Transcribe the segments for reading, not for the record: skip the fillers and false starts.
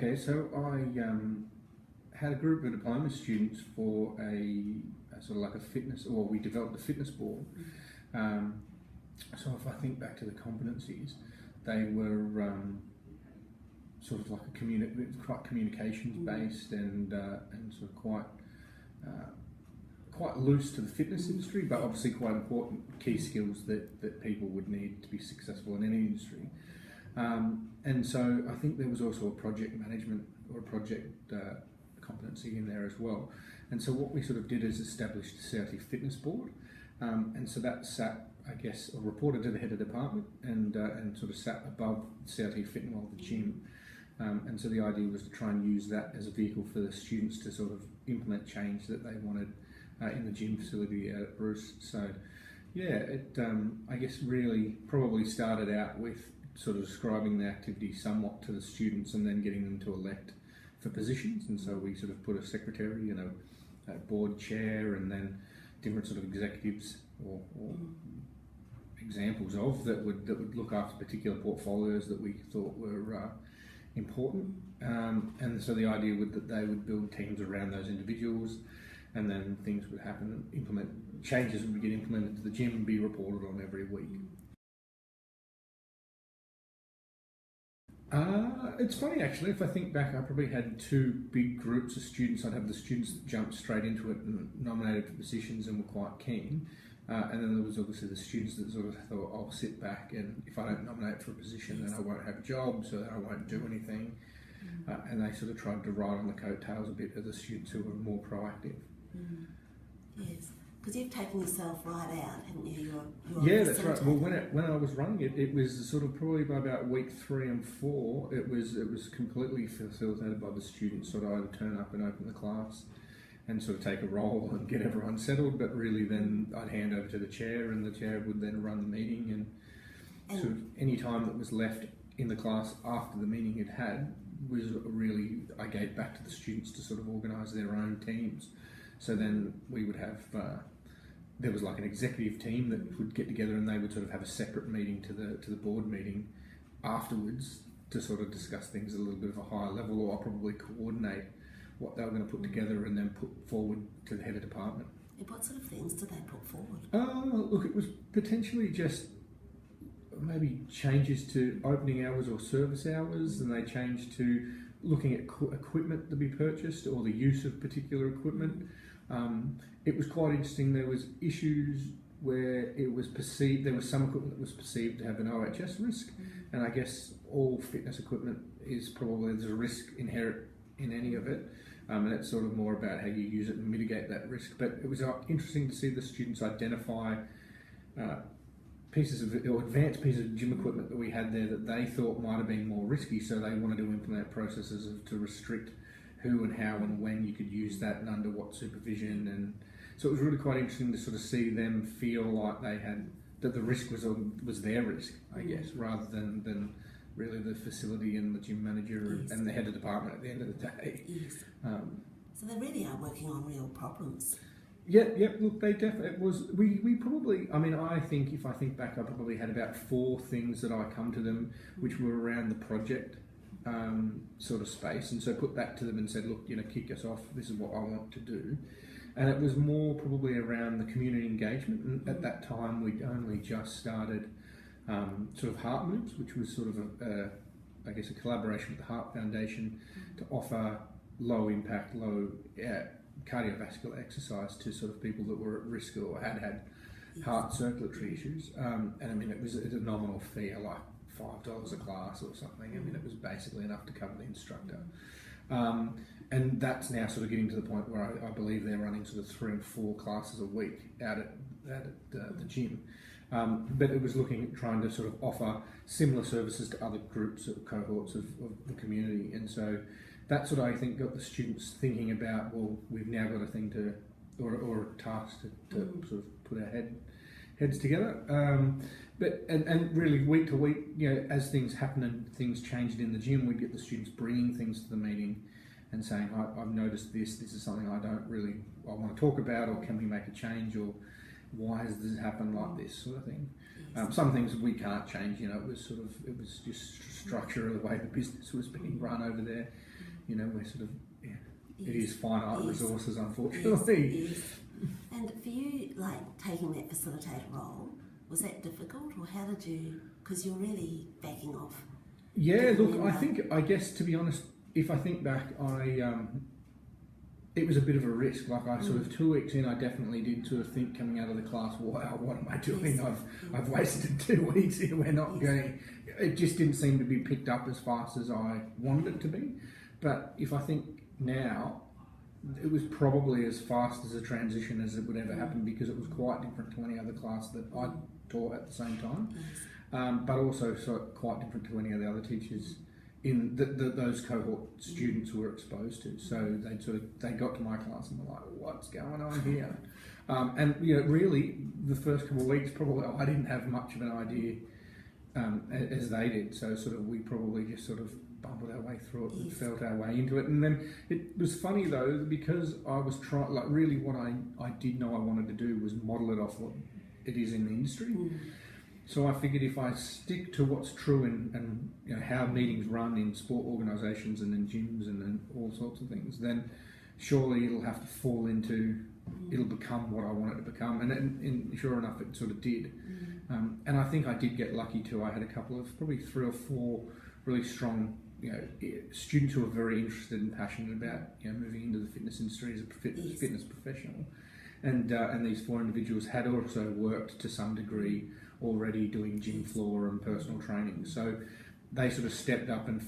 Okay, so I had a group of diploma students for a sort of like a fitness, or we developed a fitness board. Um, so if I think back to the competencies, they were sort of like quite communications based and sort of uh, quite loose to the fitness industry, but obviously quite important key skills that people would need to be successful in any industry. And so I think there was also a project management or a project competency in there as well. And so what we sort of did is establish the CRT Fitness Board. And so that sat, I guess, or reported to the head of department and sort of sat above CRT FINAl, the gym. And so the idea was to try and use that as a vehicle for the students to sort of implement change that they wanted in the gym facility at Bruce. So yeah, it I guess really probably started out with sort of describing the activity somewhat to the students and then getting them to elect for positions. And so we sort of put a secretary and a board chair and then different sort of executives or examples of that would look after particular portfolios that we thought were important. And so the idea would that they would build teams around those individuals, and then things would happen, changes would get implemented to the gym and be reported on every week. It's funny actually, if I think back, I probably had two big groups of students. I'd have the students that jumped straight into it and nominated for positions and were quite keen. And then there was obviously the students that sort of thought, I'll sit back and if I don't nominate for a position, then I won't have a job, so I won't do anything. And they sort of tried to ride on the coattails a bit of the students who were more proactive. Yes, because you've taken yourself right out, haven't you? Yeah, that's right. Well, when I was running it, it was sort of probably by about week 3 and 4. It was completely facilitated by the students. Sort of I would turn up and open the class, and sort of take a role and get everyone settled. But really, then I'd hand over to the chair, and the chair would then run the meeting. And sort of any time that was left in the class after the meeting had was really I gave back to the students to sort of organise their own teams. So then we would have. There was like an executive team that would get together and they would sort of have a separate meeting to the board meeting afterwards to sort of discuss things at a little bit of a higher level, or probably coordinate what they were going to put together and then put forward to the head of department. And what sort of things did they put forward? Look, it was potentially just maybe changes to opening hours or service hours, and they changed to looking at equipment to be purchased or the use of particular equipment. It was quite interesting. There was issues where it was perceived, there was some equipment that was perceived to have an OHS risk, and I guess all fitness equipment is probably, there's a risk inherent in any of it, and it's sort of more about how you use it and mitigate that risk. But it was interesting to see the students identify advanced pieces of gym equipment that we had there that they thought might have been more risky, so they wanted to implement processes to restrict who and how and when you could use that and under what supervision. And so it was really quite interesting to sort of see them feel like they had, that the risk was their risk, I guess, rather than really the facility and the gym manager and the head of department at the end of the day. Yes. So they really are working on real problems. Yeah, look, they definitely, it was, we probably, I mean, I think if I think back, I probably had about 4 things that I come to them, which were around the project sort of space, and so put that to them and said, look, kick us off, this is what I want to do. And it was more probably around the community engagement, and at that time we'd only just started sort of Heart Moves, which was sort of I guess a collaboration with the Heart Foundation to offer low impact, low cardiovascular exercise to sort of people that were at risk or had heart circulatory issues. And I mean, it was a nominal fee, like $5 a class or something. I mean, it was basically enough to cover the instructor. And that's now sort of getting to the point where I believe they're running sort of 3 and 4 classes a week out at the gym. But it was looking at trying to sort of offer similar services to other groups or cohorts of the community. And so that's what I think got the students thinking about, well, we've now got a thing or a task to sort of put our heads together. But really week to week, as things happen and things changed in the gym, we'd get the students bringing things to the meeting and saying, I've noticed this is something I want to talk about, or can we make a change, or why has this happened like this sort of thing. Some things we can't change. It was just structure of the way the business was being run over there. We're sort of it is finite resources, unfortunately. Yes. And for you, like taking that facilitator role, was that difficult, or how did you? Because you're really backing off. Yeah, look, I guess to be honest, if I think back, it was a bit of a risk. Like I sort of 2 weeks in, I definitely did sort of think coming out of the class, wow, what am I doing? I've wasted 2 weeks here. We're not going. It just didn't seem to be picked up as fast as I wanted it to be. But if I think now, it was probably as fast as a transition as it would ever happen, because it was quite different to any other class that I taught at the same time, but also quite different to any of the other teachers in those cohort students were exposed to. So they got to my class and were like, what's going on here? And really the first couple of weeks probably I didn't have much of an idea as they did. So we probably just bumbled our way through it and felt our way into it. And then it was funny though, because I was trying, really what I did know I wanted to do was model it off what it is in the industry. So I figured if I stick to what's true and how meetings run in sport organisations and in gyms and all sorts of things, then surely it'll have to fall into, it'll become what I want it to become. And sure enough, it sort of did. And I think I did get lucky too. I had a couple of, probably 3 or 4 really strong students who are very interested and passionate about moving into the fitness industry as a fitness professional. And these 4 individuals had also worked to some degree already doing gym floor and personal training. So they sort of stepped up and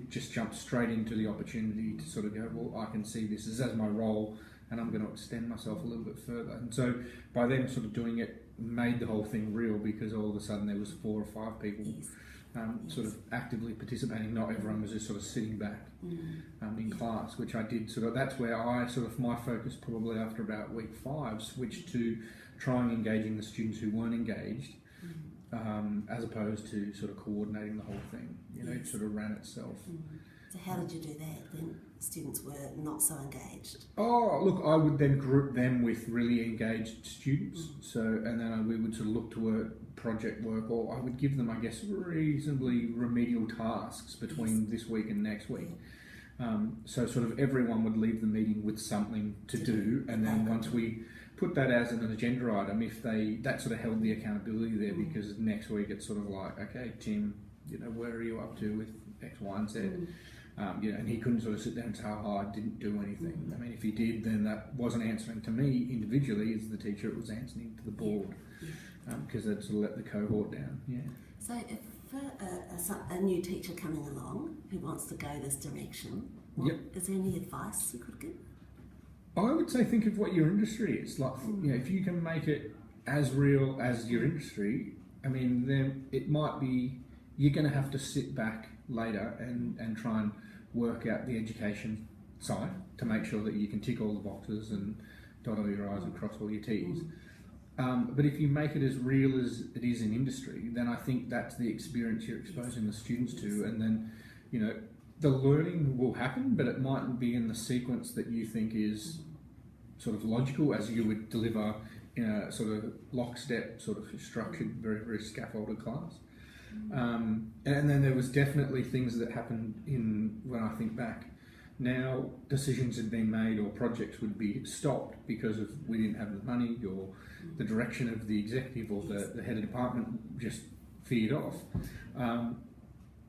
just jumped straight into the opportunity to go, well, I can see this as my role and I'm going to extend myself a little bit further. And so by them doing it made the whole thing real, because all of a sudden there was 4 or 5 people actively participating. Not everyone was just sitting back in class, which I did that's where my focus probably after about week 5 switched to trying engaging the students who weren't engaged, as opposed to coordinating the whole thing. It ran itself. So how did you do that then? Students were not so engaged. Oh, look, I would then group them with really engaged students. So, and then we would look to project work, or I would give them, I guess, reasonably remedial tasks between this week and next week. So everyone would leave the meeting with something to do, and then once we put that as an agenda item, if that held the accountability there, because next week it's like, okay, Tim, where are you up to with X, Y, and Z? And he couldn't sit there and say, I didn't do anything. I mean, if he did, then that wasn't answering to me individually as the teacher, it was answering to the board, because they'd let the cohort down. Yeah. So if for a new teacher coming along who wants to go this direction, is there any advice you could give? I would say think of what your industry is. If you can make it as real as your industry, I mean, then it might be, you're going to have to sit back later and try and work out the education side to make sure that you can tick all the boxes and dot all your I's and cross all your T's. But if you make it as real as it is in industry, then I think that's the experience you're exposing the students to, and then, the learning will happen, but it mightn't be in the sequence that you think is logical, as you would deliver in a lockstep, structured, very, very scaffolded class. And then there was definitely things that happened when I think back. Now decisions had been made, or projects would be stopped because we didn't have the money, or the direction of the executive or the head of department just veered off.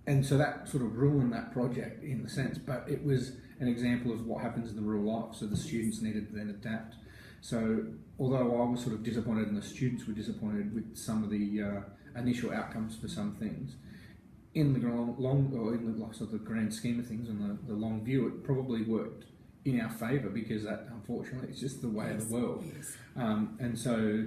And so that ruined that project in the sense, but it was an example of what happens in the real life, so the students needed to then adapt. So although I was disappointed and the students were disappointed with some of the initial outcomes for some things, in the the grand scheme of things and the long view, it probably worked in our favour, because that unfortunately is just the way of the world. And so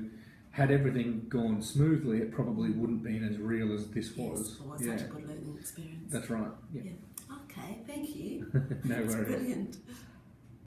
had everything gone smoothly, it probably wouldn't have been as real as this was. It was such a good learning experience. That's right. Okay, thank you. No That's worries. brilliant.